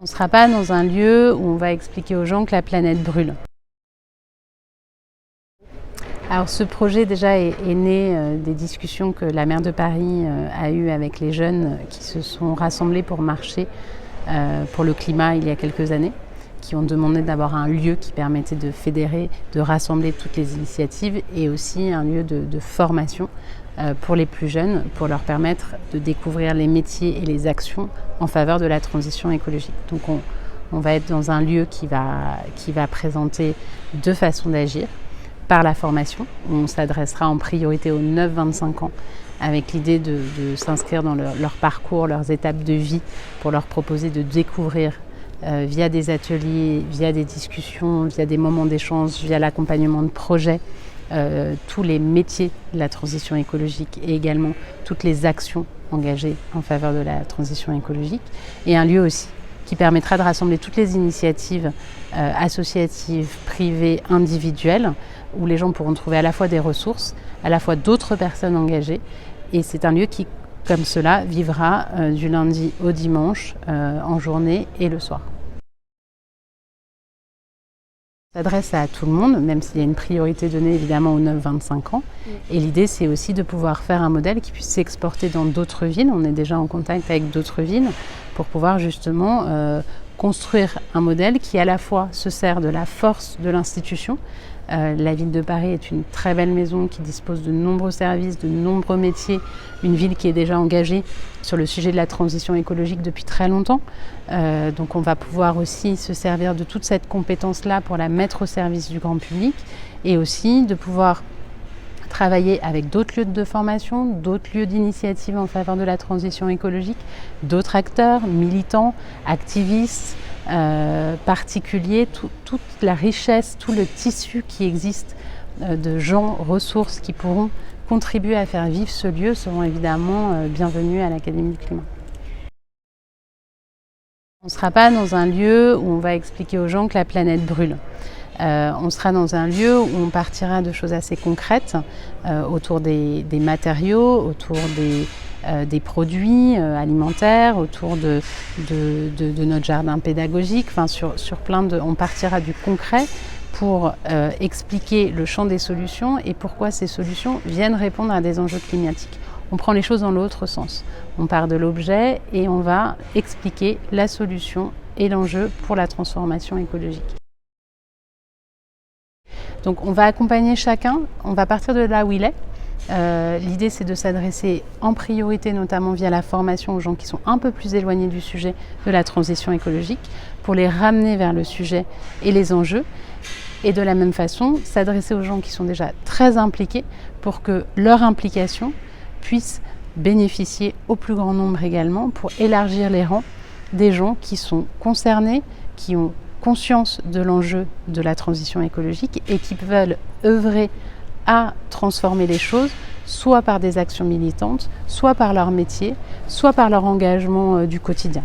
On ne sera pas dans un lieu où on va expliquer aux gens que la planète brûle. Alors ce projet déjà est né des discussions que la maire de Paris a eues avec les jeunes qui se sont rassemblés pour marcher pour le climat il y a quelques années, qui ont demandé d'avoir un lieu qui permettait de fédérer, de rassembler toutes les initiatives et aussi un lieu de formation pour les plus jeunes, pour leur permettre de découvrir les métiers et les actions en faveur de la transition écologique. Donc on va être dans un lieu qui va présenter deux façons d'agir. Par la formation, on s'adressera en priorité aux 9-25 ans avec l'idée de s'inscrire dans leur parcours, leurs étapes de vie pour leur proposer de découvrir via des ateliers, via des discussions, via des moments d'échange, via l'accompagnement de projets, tous les métiers de la transition écologique et également toutes les actions engagées en faveur de la transition écologique. Et un lieu aussi qui permettra de rassembler toutes les initiatives associatives, privées, individuelles, où les gens pourront trouver à la fois des ressources, à la fois d'autres personnes engagées. Et c'est un lieu qui, comme cela, vivra du lundi au dimanche, en journée et le soir. On s'adresse à tout le monde, même s'il y a une priorité donnée évidemment aux 9-25 ans. Et l'idée, c'est aussi de pouvoir faire un modèle qui puisse s'exporter dans d'autres villes. On est déjà en contact avec d'autres villes pour pouvoir justement construire un modèle qui à la fois se sert de la force de l'institution. La ville de Paris est une très belle maison qui dispose de nombreux services, de nombreux métiers, une ville qui est déjà engagée sur le sujet de la transition écologique depuis très longtemps. Donc on va pouvoir aussi se servir de toute cette compétence-là pour la mettre au service du grand public et aussi de pouvoir travailler avec d'autres lieux de formation, d'autres lieux d'initiative en faveur de la transition écologique, d'autres acteurs, militants, activistes, particuliers, toute la richesse, tout le tissu qui existe de gens, ressources qui pourront contribuer à faire vivre ce lieu seront évidemment bienvenus à l'Académie du Climat. On ne sera pas dans un lieu où on va expliquer aux gens que la planète brûle. On sera dans un lieu où on partira de choses assez concrètes autour des matériaux, autour des produits alimentaires, autour de notre jardin pédagogique. Enfin, sur on partira du concret pour expliquer le champ des solutions et pourquoi ces solutions viennent répondre à des enjeux climatiques. On prend les choses dans l'autre sens. On part de l'objet et on va expliquer la solution et l'enjeu pour la transformation écologique. Donc on va accompagner chacun, on va partir de là où il est. L'idée c'est de s'adresser en priorité, notamment via la formation, aux gens qui sont un peu plus éloignés du sujet de la transition écologique, pour les ramener vers le sujet et les enjeux. Et de la même façon, s'adresser aux gens qui sont déjà très impliqués pour que leur implication puisse bénéficier au plus grand nombre également, pour élargir les rangs des gens qui sont concernés, qui ont conscience de l'enjeu de la transition écologique et qui veulent œuvrer à transformer les choses, soit par des actions militantes, soit par leur métier, soit par leur engagement du quotidien.